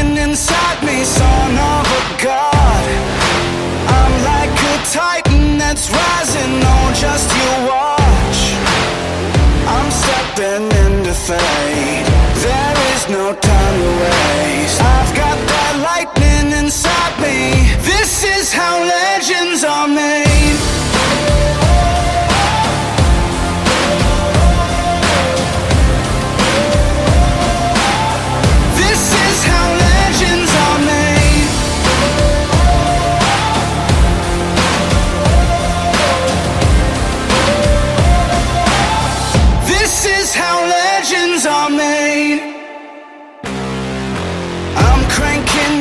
lightning inside me, son of a god. I'm like a titan that's rising, oh just you watch. I'm stepping into fate, there is no time to waste. I've got that lightning inside me, this is how legends are made.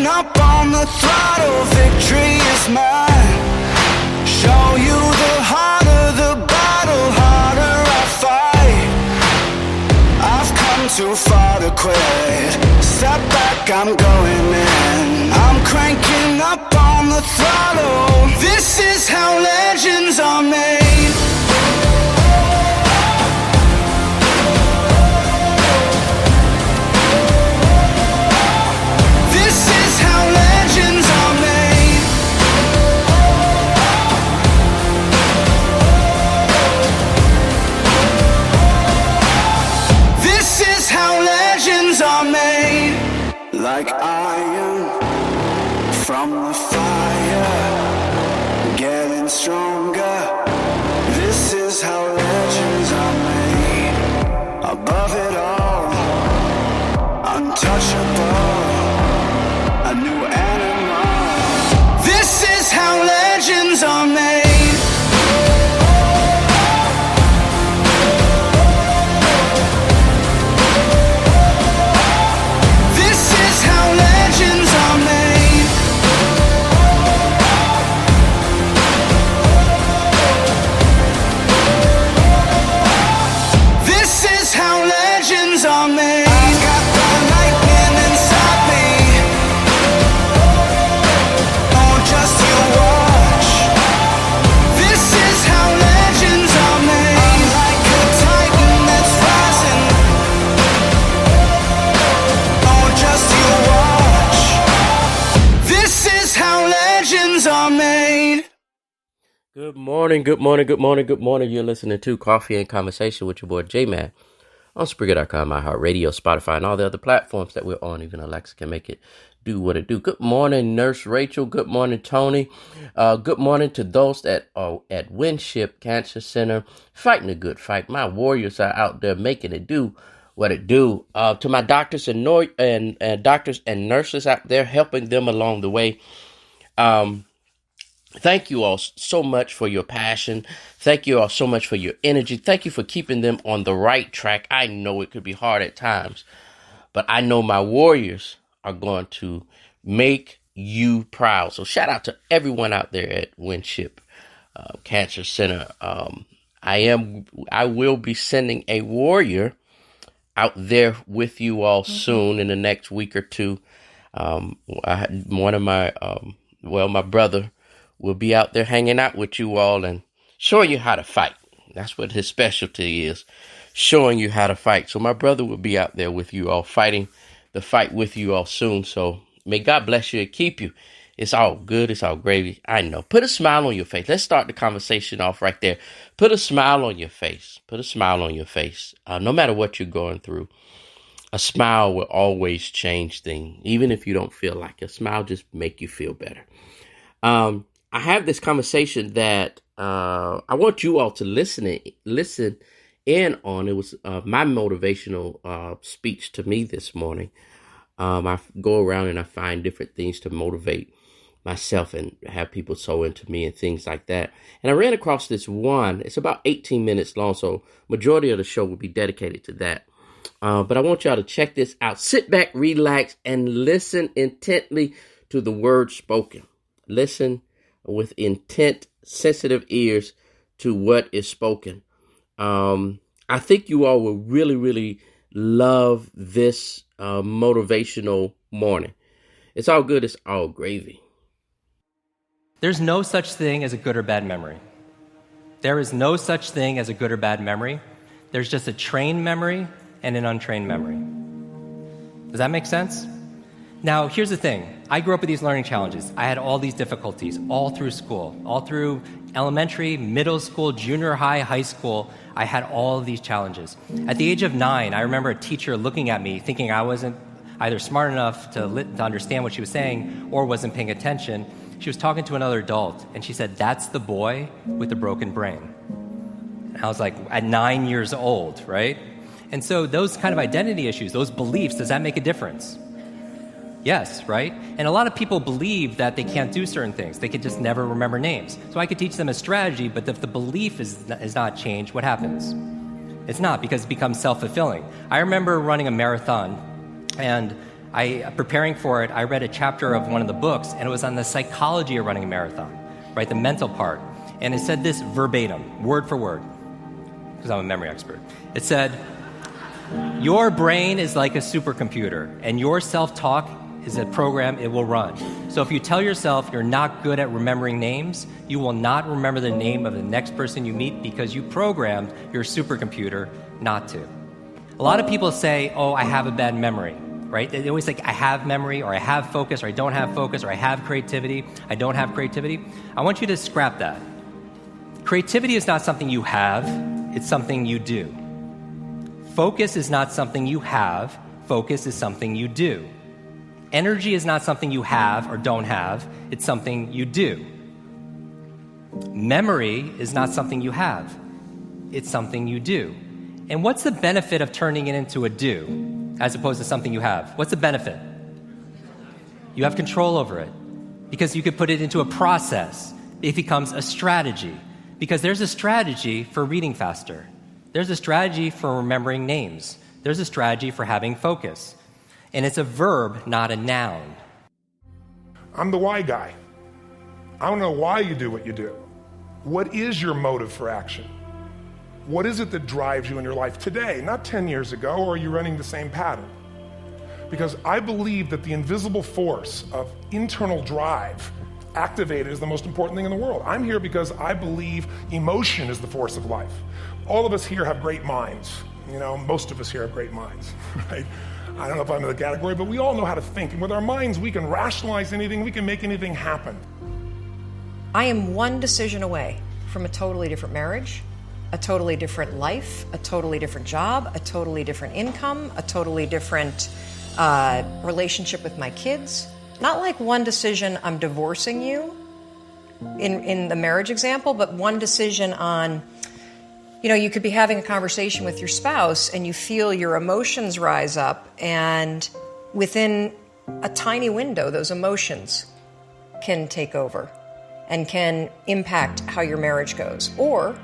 Up on the throttle, victory is mine. Show you the harder the battle, harder I fight. I've come too far to quit. Step back, I'm going in. I'm cranking up on the throttle. This is how legends are made. Like iron from the fire, getting stronger. This is how legends are made. Above it all, untouchable, a new animal. This is how legends are made. Good morning. You're listening to Coffee and Conversation with your boy J-Man on Spreaker.com, iHeartRadio, Spotify, and all the other platforms that we're on. Even Alexa can make it do what it do. Good morning, Nurse Rachel. Good morning, Tony. Good morning to those at Winship Cancer Center, fighting a good fight. My warriors are out there making it do what it do. To my doctors and doctors and nurses out there, helping them along the way. Thank you all so much for your passion. Thank you all so much for your energy. Thank you for keeping them on the right track. I know it could be hard at times, but I know my warriors are going to make you proud. So shout out to everyone out there at Winship Cancer Center. I will be sending a warrior out there with you all soon in the next week or two. My brother will be out there hanging out with you all and showing you how to fight. That's what his specialty is, showing you how to fight. So my brother will be out there with you all, fighting the fight with you all soon. So may God bless you and keep you. It's all good. It's all gravy. I know. Put a smile on your face. Let's start the conversation off right there. Put a smile on your face. Put a smile on your face. No matter what you're going through, a smile will always change things. Even if you don't feel like it, a smile just make you feel better. I have this conversation that I want you all to listen in on. It was my motivational speech to me this morning. I go around and I find different things to motivate myself and have people sow into me and things like that. And I ran across this one. It's about 18 minutes long, so majority of the show will be dedicated to that. But I want y'all to check this out. Sit back, relax, and listen intently to the words spoken. Listen with intent, sensitive ears to what is spoken. I think you all will really, really love this motivational morning. It's all good. It's all gravy. There's no such thing as a good or bad memory. There is no such thing as a good or bad memory. There's just a trained memory and an untrained memory. Does that make sense? Now, here's the thing. I grew up with these learning challenges. I had all these difficulties all through school, all through elementary, middle school, junior high, high school. I had all of these challenges. At the age of 9, I remember a teacher looking at me thinking I wasn't either smart enough to understand what she was saying or wasn't paying attention. She was talking to another adult, and she said, "That's the boy with the broken brain." And I was like, at 9 years old, right? And so those kind of identity issues, those beliefs, does that make a difference? Yes, right? And a lot of people believe that they can't do certain things. They can just never remember names. So I could teach them a strategy, but if the belief is not changed, what happens? It's not, because it becomes self-fulfilling. I remember running a marathon, and preparing for it, I read a chapter of one of the books, and it was on the psychology of running a marathon, right? The mental part. And it said this verbatim, word for word, because I'm a memory expert. It said, "Your brain is like a supercomputer, and your self-talk is a program it will run. So if you tell yourself you're not good at remembering names, you will not remember the name of the next person you meet because you programmed your supercomputer not to." A lot of people say, "Oh, I have a bad memory," right? They always think, "I have memory," or "I have focus," or "I don't have focus," or "I have creativity," "I don't have creativity." I want you to scrap that. Creativity is not something you have, it's something you do. Focus is not something you have, focus is something you do. Energy is not something you have or don't have, it's something you do. Memory is not something you have, it's something you do. And what's the benefit of turning it into a do as opposed to something you have? What's the benefit? You have control over it because you could put it into a process. It becomes a strategy because there's a strategy for reading faster. There's a strategy for remembering names. There's a strategy for having focus. And it's a verb, not a noun. I'm the why guy. I want to know why you do what you do. What is your motive for action? What is it that drives you in your life today, not 10 years ago, or are you running the same pattern? Because I believe that the invisible force of internal drive activated is the most important thing in the world. I'm here because I believe emotion is the force of life. All of us here have great minds. You know, most of us here have great minds, right? I don't know if I'm in the category, but we all know how to think. And with our minds, we can rationalize anything, we can make anything happen. I am one decision away from a totally different marriage, a totally different life, a totally different job, a totally different income, a totally different relationship with my kids. Not like one decision, I'm divorcing you in the marriage example, but one decision on, you know, you could be having a conversation with your spouse and you feel your emotions rise up, and within a tiny window, those emotions can take over and can impact how your marriage goes. Or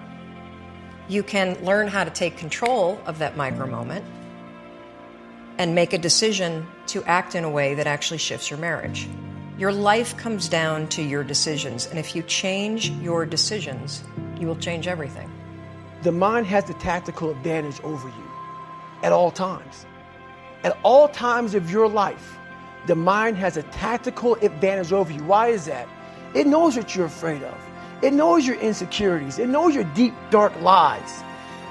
you can learn how to take control of that micro moment and make a decision to act in a way that actually shifts your marriage. Your life comes down to your decisions, and if you change your decisions, you will change everything. The mind has the tactical advantage over you at all times. At all times of your life, the mind has a tactical advantage over you. Why is that? It knows what you're afraid of. It knows your insecurities. It knows your deep, dark lies.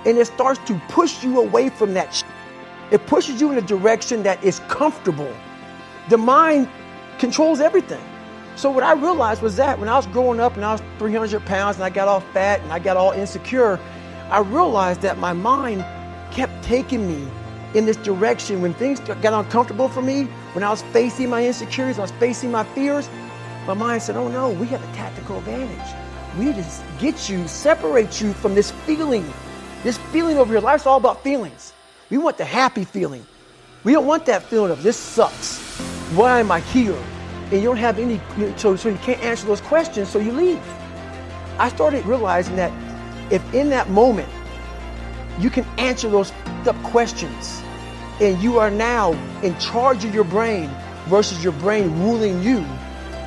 And it starts to push you away from that shit. It pushes you in a direction that is comfortable. The mind controls everything. So what I realized was that when I was growing up and I was 300 pounds and I got all fat and I got all insecure, I realized that my mind kept taking me in this direction. When things got uncomfortable for me, when I was facing my insecurities, I was facing my fears, my mind said, oh no, we have a tactical advantage. We need to get you, separate you from this feeling over your life's all about feelings. We want the happy feeling. We don't want that feeling of this sucks. Why am I here? And you don't have any, so you can't answer those questions, so you leave. I started realizing that if in that moment you can answer those up questions and you are now in charge of your brain versus your brain ruling you,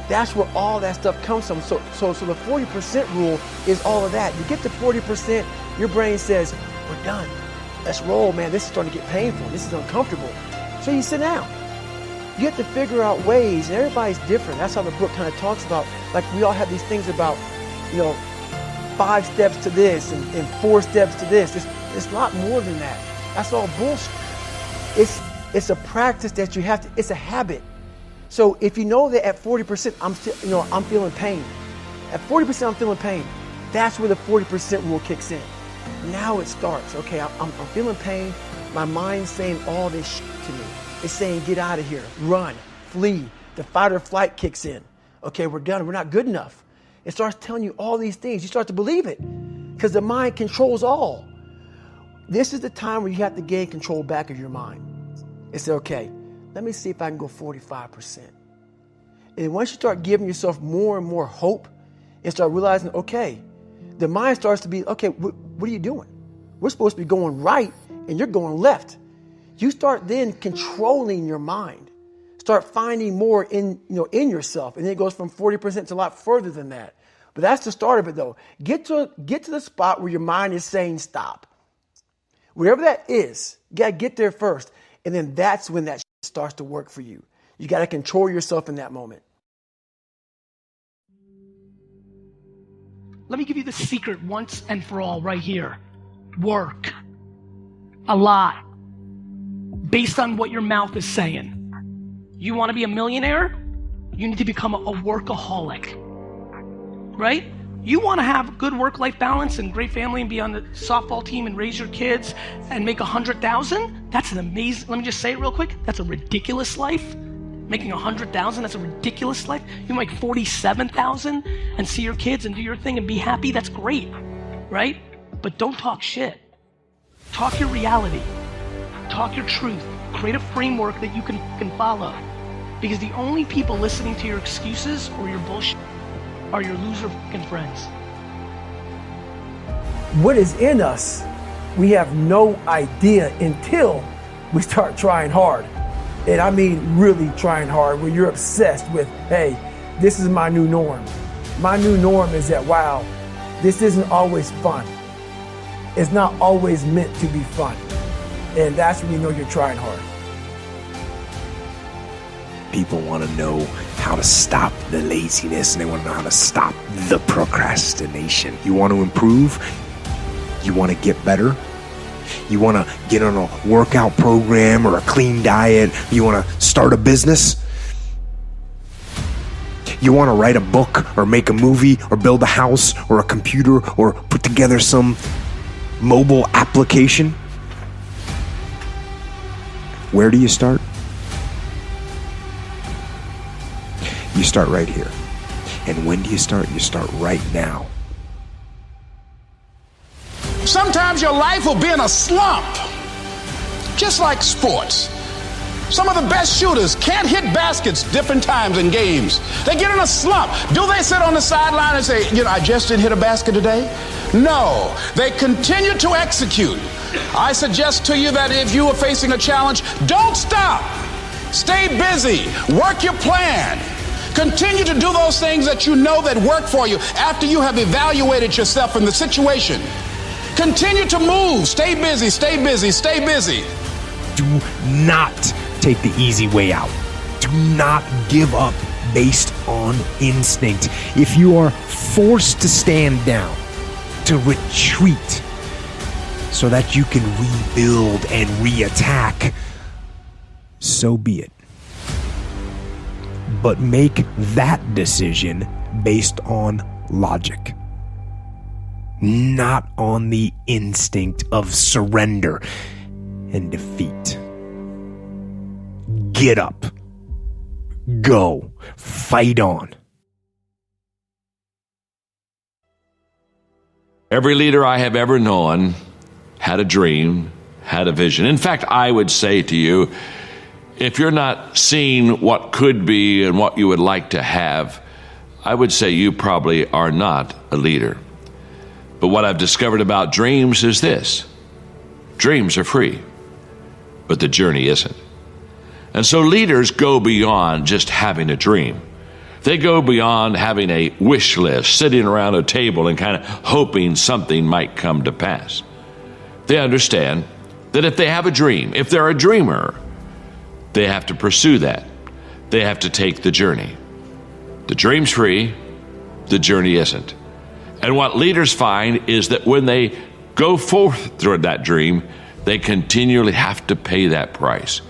that's where all that stuff comes from. So the 40% rule is all of that. You get to 40%, your brain says, we're done. Let's roll, man. This is starting to get painful. This is uncomfortable. So you sit down. You have to figure out ways, and everybody's different. That's how the book kind of talks about, like we all have these things about, 5 steps to this and 4 steps to this. It's a lot more than that. That's all bullshit. It's a practice that you have to, it's a habit. So if you know that at 40%, I'm feeling pain. At 40%, I'm feeling pain. That's where the 40% rule kicks in. Now it starts. Okay, I'm feeling pain. My mind's saying all this shit to me. It's saying, get out of here, run, flee. The fight or flight kicks in. Okay, we're done. We're not good enough. It starts telling you all these things. You start to believe it because the mind controls all. This is the time where you have to gain control back of your mind. It's okay, let me see if I can go 45%. And once you start giving yourself more and more hope and start realizing, okay, the mind starts to be, okay, what are you doing? We're supposed to be going right and you're going left. You start then controlling your mind. Start finding more in yourself. And then it goes from 40% to a lot further than that. But that's the start of it though. Get to the spot where your mind is saying stop. Whatever that is, you got to get there first. And then that's when that starts to work for you. You got to control yourself in that moment. Let me give you the secret once and for all right here. Work. A lot. Based on what your mouth is saying. You want to be a millionaire? You need to become a workaholic. Right? You want to have good work-life balance and great family and be on the softball team and raise your kids and make $100,000? That's an amazing, let me just say it real quick. That's a ridiculous life. Making $100,000, that's a ridiculous life. You make $47,000 and see your kids and do your thing and be happy. That's great, right? But don't talk shit. Talk your reality. Talk your truth. Create a framework that you can follow. Because the only people listening to your excuses or your bullshit are your loser fucking friends. What is in us, we have no idea until we start trying hard. And I mean really trying hard, where you're obsessed with, hey, this is my new norm. My new norm is that, wow, this isn't always fun. It's not always meant to be fun. And that's when you know you're trying hard. People want to know how to stop the laziness and they want to know how to stop the procrastination. You want to improve? You want to get better? You want to get on a workout program or a clean diet? You want to start a business? You want to write a book or make a movie or build a house or a computer or put together some mobile application? Where do you start? You start right here. And when do you start? You start right now. Sometimes your life will be in a slump, just like sports. Some of the best shooters can't hit baskets different times in games. They get in a slump. Do they sit on the sideline and say, I just didn't hit a basket today? No, they continue to execute. I suggest to you that if you are facing a challenge, don't stop. Stay busy. Work your plan. Continue to do those things that you know that work for you after you have evaluated yourself in the situation. Continue to move. Stay busy, stay busy, stay busy. Do not take the easy way out. Do not give up based on instinct. If you are forced to stand down, to retreat, so that you can rebuild and reattack, so be it. But make that decision based on logic, not on the instinct of surrender and defeat. Get up. Go. Fight on. Every leader I have ever known had a dream, had a vision. In fact, I would say to you, if you're not seeing what could be and what you would like to have, I would say you probably are not a leader. But what I've discovered about dreams is this: dreams are free, but the journey isn't. And so leaders go beyond just having a dream. They go beyond having a wish list, sitting around a table and kind of hoping something might come to pass. They understand that if they have a dream, if they're a dreamer, they have to pursue that. They have to take the journey. The dream's free, the journey isn't. And what leaders find is that when they go forth toward that dream, they continually have to pay that price.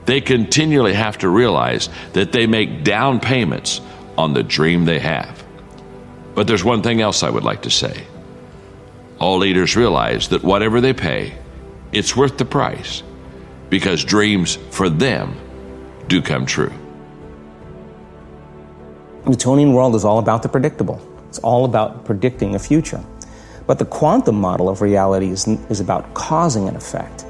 they continually have to realize that they make down payments on the dream they have. But there's one thing else I would like to say. All leaders realize that whatever they pay, it's worth the price, because dreams for them do come true. The Newtonian world is all about the predictable. It's all about predicting a future. But the quantum model of reality is about causing an effect.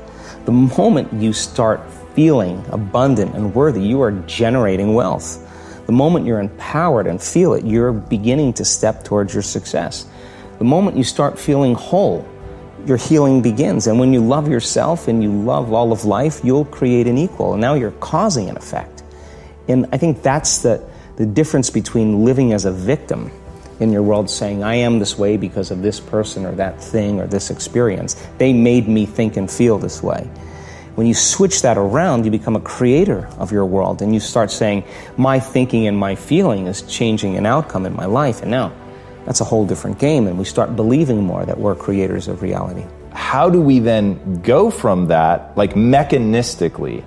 The moment you start feeling abundant and worthy, you are generating wealth. The moment you're empowered and feel it, you're beginning to step towards your success. The moment you start feeling whole, your healing begins. And when you love yourself and you love all of life, you'll create an equal. And now you're causing an effect. And I think that's the difference between living as a victim in your world, saying, I am this way because of this person or that thing or this experience. They made me think and feel this way. When you switch that around, you become a creator of your world, and you start saying, my thinking and my feeling is changing an outcome in my life. And now that's a whole different game, and we start believing more that we're creators of reality. How do we then go from that, like mechanistically,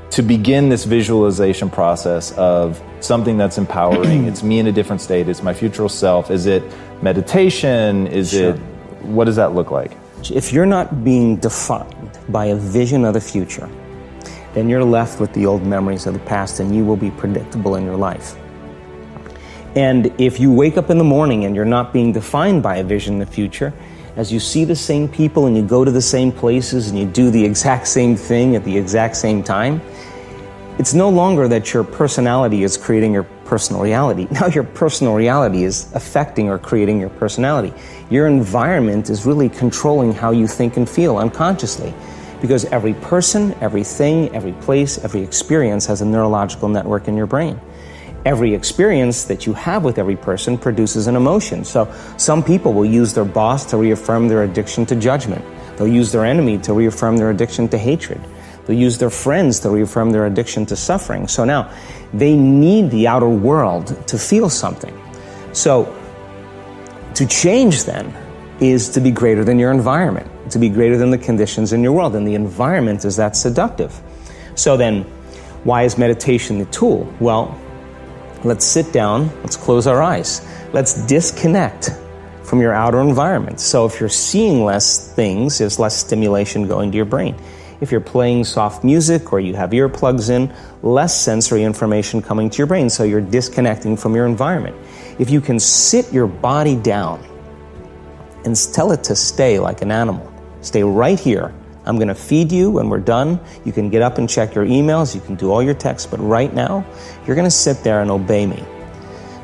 to begin this visualization process of something that's empowering? It's me in a different state. It's my future self. Is it meditation? What does that look like? If you're not being defined by a vision of the future, then you're left with the old memories of the past, and you will be predictable in your life. And if you wake up in the morning and you're not being defined by a vision of the future, as you see the same people and you go to the same places and you do the exact same thing at the exact same time, it's no longer that your personality is creating your personal reality. Now your personal reality is affecting or creating your personality. Your environment is really controlling how you think and feel unconsciously, because every person, everything, every place, every experience has a neurological network in your brain. Every experience that you have with every person produces an emotion. So some people will use their boss to reaffirm their addiction to judgment. They'll use their enemy to reaffirm their addiction to hatred. They'll use their friends to reaffirm their addiction to suffering. So now they need the outer world to feel something. So to change then is to be greater than your environment, to be greater than the conditions in your world. And the environment is that seductive. So then why is meditation the tool? Well, let's sit down, let's close our eyes. Let's disconnect from your outer environment. So if you're seeing less things, there's less stimulation going to your brain. If you're playing soft music or you have earplugs in, less sensory information coming to your brain, so you're disconnecting from your environment. If you can sit your body down and tell it to stay like an animal, stay right here. I'm going to feed you when we're done. You can get up and check your emails, you can do all your texts, but right now, you're going to sit there and obey me.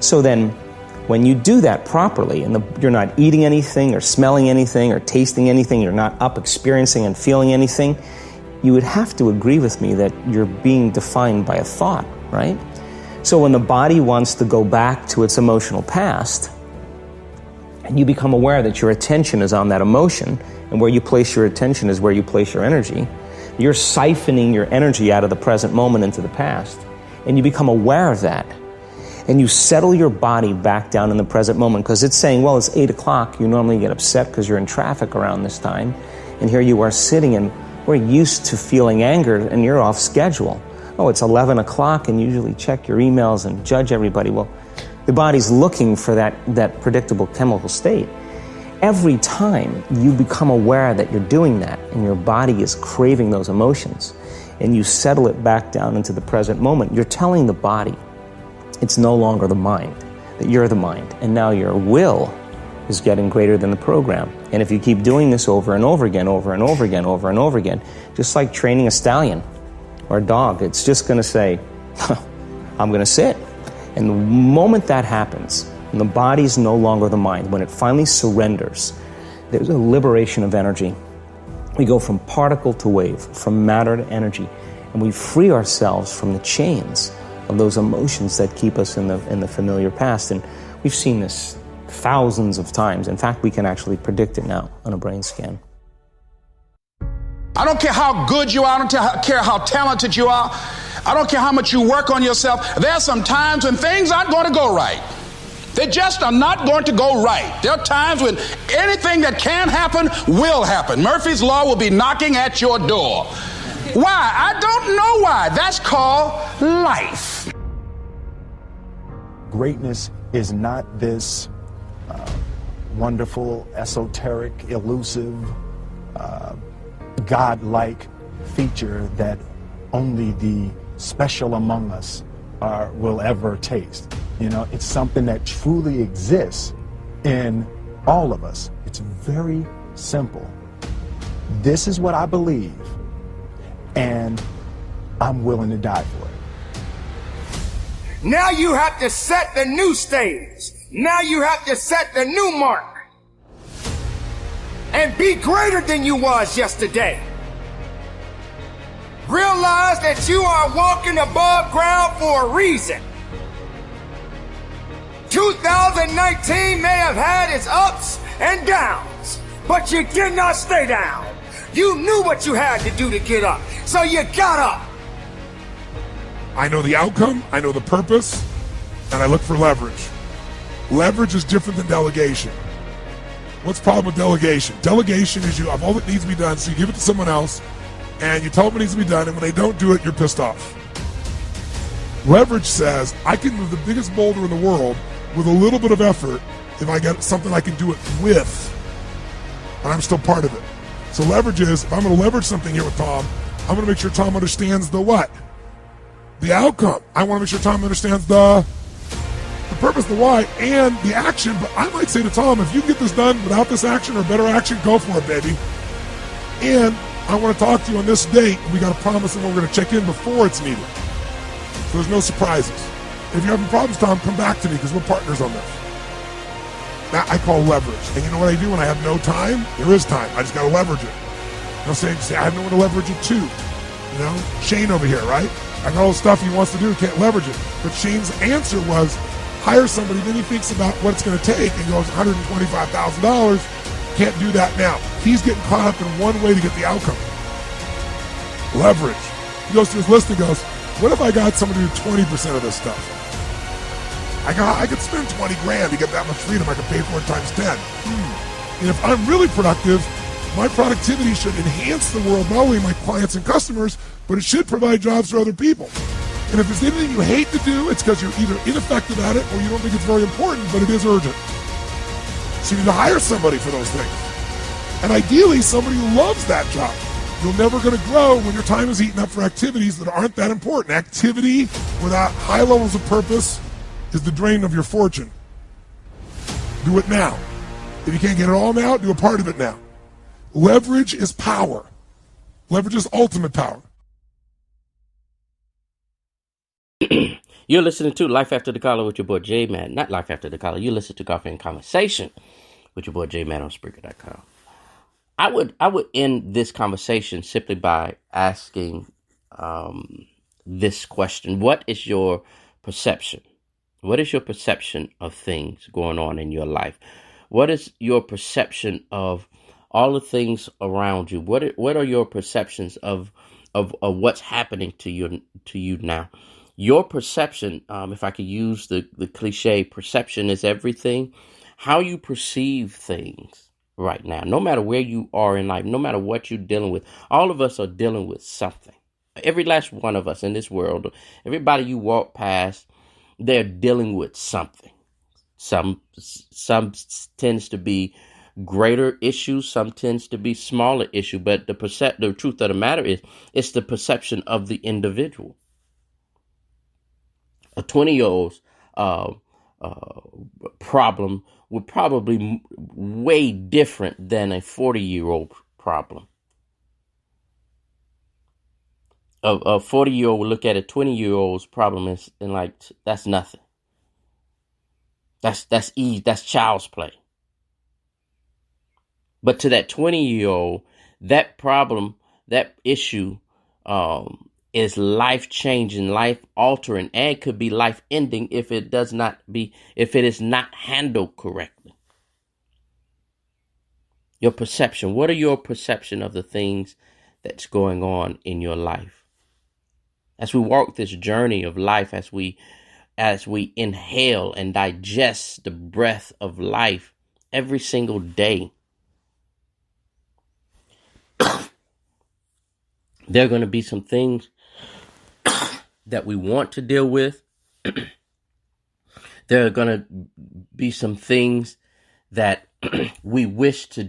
So then, when you do that properly, and you're not eating anything or smelling anything or tasting anything, you're not up experiencing and feeling anything, you would have to agree with me that you're being defined by a thought, right? So when the body wants to go back to its emotional past, and you become aware that your attention is on that emotion, and where you place your attention is where you place your energy, you're siphoning your energy out of the present moment into the past, and you become aware of that. And you settle your body back down in the present moment, because it's saying, well, it's 8 o'clock. You normally get upset because you're in traffic around this time. And here you are sitting, and we're used to feeling anger, and you're off schedule. Oh, it's 11 o'clock, and you usually check your emails and judge everybody. Well, the body's looking for that predictable chemical state. Every time you become aware that you're doing that, and your body is craving those emotions, and you settle it back down into the present moment, you're telling the body, it's no longer the mind, that you're the mind. And now your will is getting greater than the program. And if you keep doing this over and over again, over and over again, over and over again, just like training a stallion or a dog, it's just going to say, I'm going to sit. And the moment that happens, and the body's no longer the mind, when it finally surrenders, there's a liberation of energy. We go from particle to wave, from matter to energy, and we free ourselves from the chains of those emotions that keep us in the familiar past. And we've seen this thousands of times. In fact, we can actually predict it now on a brain scan. I don't care how good you are. I don't care how talented you are. I don't care how much you work on yourself. There are some times when things aren't going to go right. They just are not going to go right. There are times when anything that can happen will happen. Murphy's Law will be knocking at your door. Why? I don't know why. That's called life. Greatness is not this wonderful, esoteric, elusive, God-like feature that only the special among us will ever taste. You know, it's something that truly exists in all of us. It's very simple. This is what I believe, and I'm willing to die for it. Now you have to set the new stage. Now you have to set the new mark. And be greater than you was yesterday. Realize that you are walking above ground for a reason. 2019 may have had its ups and downs, but you did not stay down. You knew what you had to do to get up, so you got up. I know the outcome, I know the purpose, and I look for leverage. Leverage is different than delegation. What's the problem with delegation? Delegation is you have all that needs to be done, so you give it to someone else, and you tell them what needs to be done, and when they don't do it, you're pissed off. Leverage says, I can move the biggest boulder in the world with a little bit of effort if I get something I can do it with, and I'm still part of it. So leverage is, if I'm going to leverage something here with Tom, I'm going to make sure Tom understands the what? The outcome. I want to make sure Tom understands the purpose, the why, and the action. But I might say to Tom, if you can get this done without this action or better action, go for it, baby. And I want to talk to you on this date, and we got to promise and we're going to check in before it's needed. So there's no surprises. If you're having problems, Tom, come back to me because we're partners on this. That I call leverage. And you know what I do when I have no time? There is time. I just got to leverage it. You know, say I have no one to leverage it to. You know, Shane over here, right? I got all the stuff he wants to do, can't leverage it. But Shane's answer was, hire somebody, then he thinks about what it's going to take and goes, $125,000, can't do that now. He's getting caught up in one way to get the outcome. Leverage. He goes through his list and goes, what if I got somebody to do 20% of this stuff? I could spend 20 grand to get that much freedom. I could pay for it times 10. And if I'm really productive, my productivity should enhance the world, not only my clients and customers, but it should provide jobs for other people. And if there's anything you hate to do, it's because you're either ineffective at it or you don't think it's very important, but it is urgent. So you need to hire somebody for those things. And ideally, somebody who loves that job. You're never going to grow when your time is eaten up for activities that aren't that important. Activity without high levels of purpose is the drain of your fortune. Do it now. If you can't get it all now, do a part of it now. Leverage is power. Leverage is ultimate power. You're listening to Life After the Collar with your boy J-Man. Not Life After the Collar. You listen to Coffee and Conversation with your boy J-Man on Spreaker.com. I would end this conversation simply by asking this question. What is your perception? What is your perception of things going on in your life? What is your perception of all the things around you? What are your perceptions of what's happening to you now? Your perception, if I could use the cliche, perception is everything. How you perceive things right now, no matter where you are in life, no matter what you're dealing with, all of us are dealing with something. Every last one of us in this world, everybody you walk past, they're dealing with something. Some tends to be greater issues, some tends to be smaller issue, but the truth of the matter is, it's the perception of the individual. A 20-year-old's problem would probably way different than a 40-year-old problem. A 40-year-old would look at a 20-year-old's problem and like, that's nothing. That's easy. That's child's play. But to that 20-year-old, that problem, that issue, is life-changing, life-altering, and could be life-ending if it is not handled correctly. Your perception. What are your perception of the things that's going on in your life? As we walk this journey of life, as we inhale and digest the breath of life every single day, There are going to be some things that we want to deal with. There are going to be some things that we want to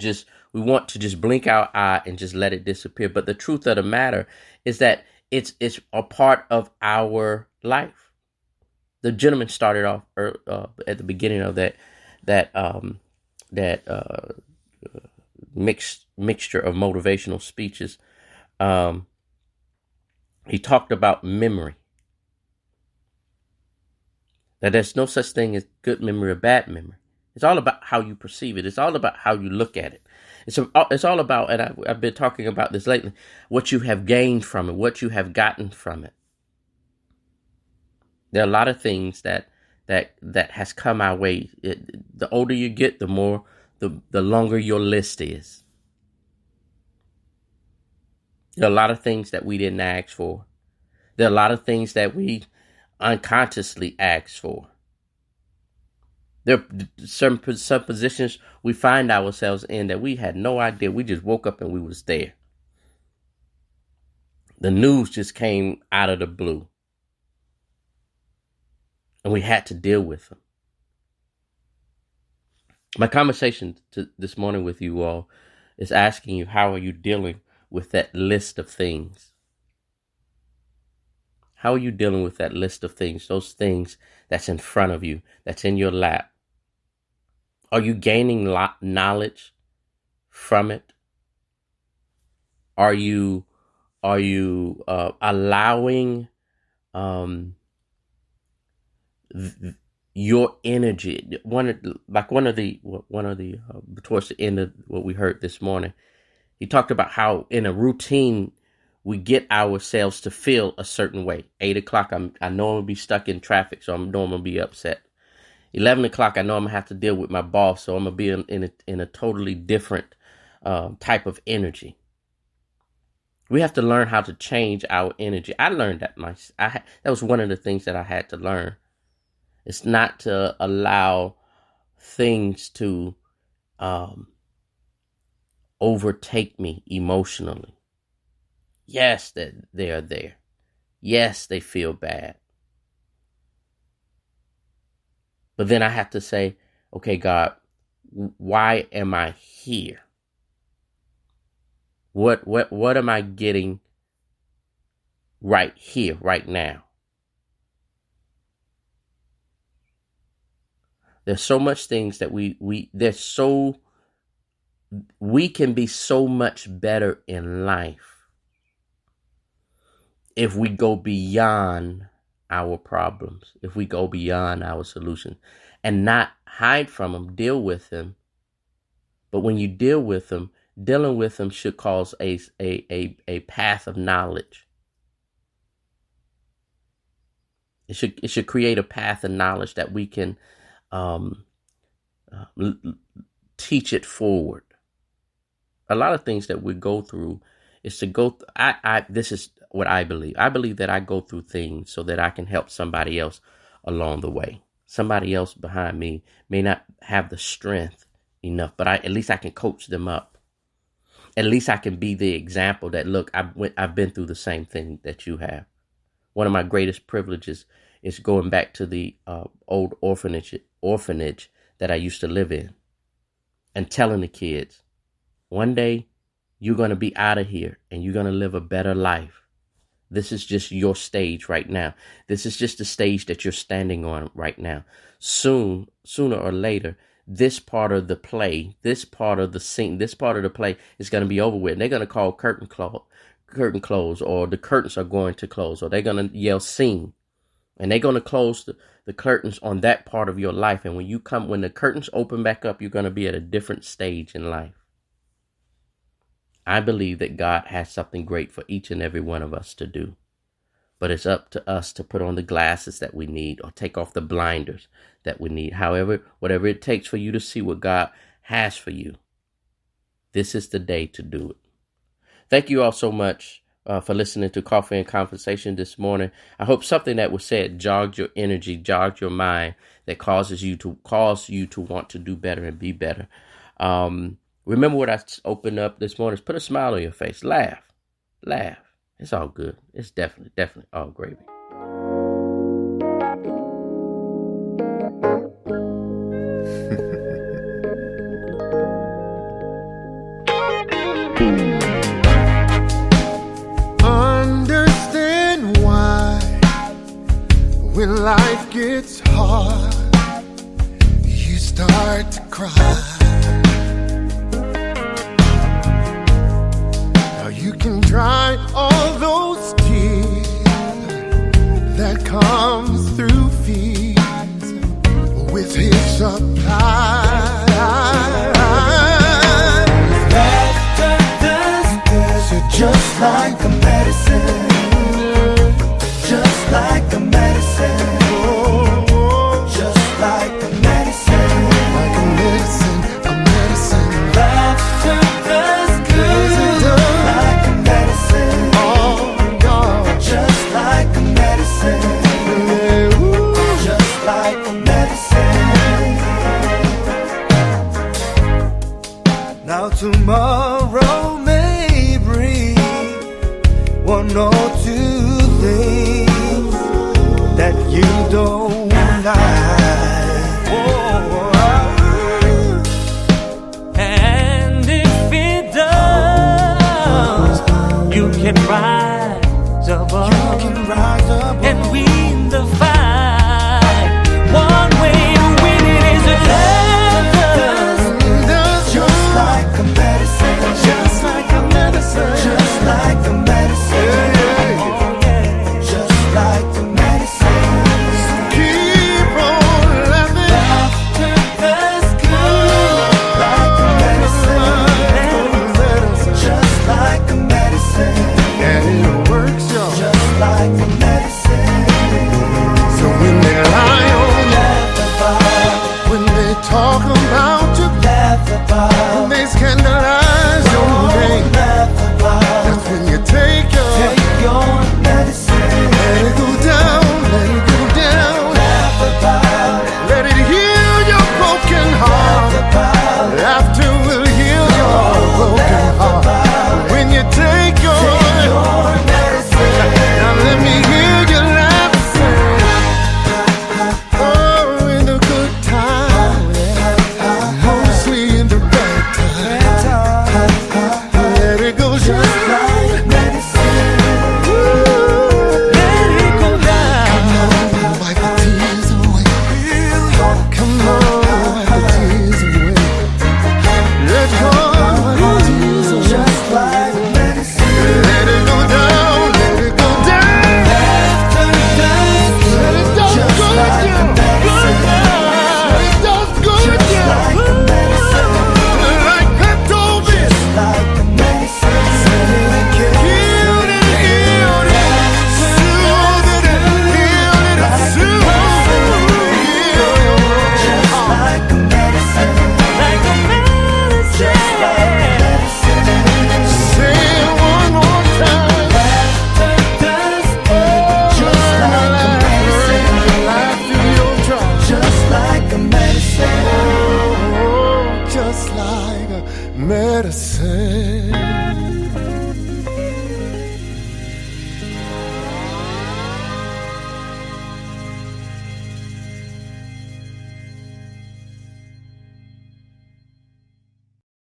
just blink our eye and just let it disappear. But the truth of the matter is that it's a part of our life. The gentleman started off at the beginning of that mixture of motivational speeches. He talked about memory. That there's no such thing as good memory or bad memory. It's all about how you perceive it. It's all about how you look at it. It's all about, and I've been talking about this lately, what you have gained from it, what you have gotten from it. There are a lot of things that has come our way. The older you get, the longer your list is. There are a lot of things that we didn't ask for. There are a lot of things that we unconsciously asked for. There are some positions we find ourselves in that we had no idea. We just woke up and we was there. The news just came out of the blue. And we had to deal with them. My conversation this morning with you all is asking you, how are you dealing with that list of things? How are you dealing with that list of things? Those things that's in front of you, that's in your lap. Are you gaining knowledge from it? Are you allowing your energy? Towards the end of what we heard this morning, he talked about how in a routine we get ourselves to feel a certain way. 8 o'clock, I know I'm going to be stuck in traffic, so I know I'm going to be upset. 11 o'clock, I know I'm going to have to deal with my boss, so I'm going to be in a totally different type of energy. We have to learn how to change our energy. I learned that that was one of the things that I had to learn. It's not to allow things to overtake me emotionally. Yes, that they are there. Yes, they feel bad. But then I have to say, okay, God, why am I here? What am I getting right here, right now? There's so much things that we can be so much better in life if we go beyond our problems, if we go beyond our solutions and not hide from them, deal with them. But when you deal with them, dealing with them should cause a path of knowledge. It should create a path of knowledge that we can teach it forward. A lot of things that we go through is to go. This is what I believe. I believe that I go through things so that I can help somebody else along the way. Somebody else behind me may not have the strength enough, but at least I can coach them up. At least I can be the example that, look, I've been through the same thing that you have. One of my greatest privileges is going back to the old orphanage that I used to live in and telling the kids, one day you're going to be out of here and you're going to live a better life. This is just your stage right now. This is just the stage that you're standing on right now. Sooner or later, this part of the play, this part of the scene, this part of the play is going to be over with. And they're going to call curtain close, or the curtains are going to close, or they're going to yell scene. And they're going to close the curtains on that part of your life. And when the curtains open back up, you're going to be at a different stage in life. I believe that God has something great for each and every one of us to do. But it's up to us to put on the glasses that we need or take off the blinders that we need. However, whatever it takes for you to see what God has for you, this is the day to do it. Thank you all so much for listening to Coffee and Conversation this morning. I hope something that was said jogged your energy, jogged your mind, that causes you to want to do better and be better. Remember what I opened up this morning. Put a smile on your face. Laugh. It's all good. It's definitely all gravy. Understand why when life gets hard, you start to cry. Now you can dry all those tears that comes through fears with his supply. So just like a medicine, just like a medicine, just like a medicine, like a medicine, a medicine. Laughter does good, like a medicine. Oh God, just like a medicine, just like a medicine. Now tomorrow may bring one or two things that you don't like. And if it does, you can rise above, and win the fight. One way to win it is to just like a medicine, just like a medicine, just like a medicine, just like a medicine. Keep on laughing. Laughter does good, like a medicine, just like a medicine, and it works, y'all, just like a medicine. So when they lie on that, when they talk about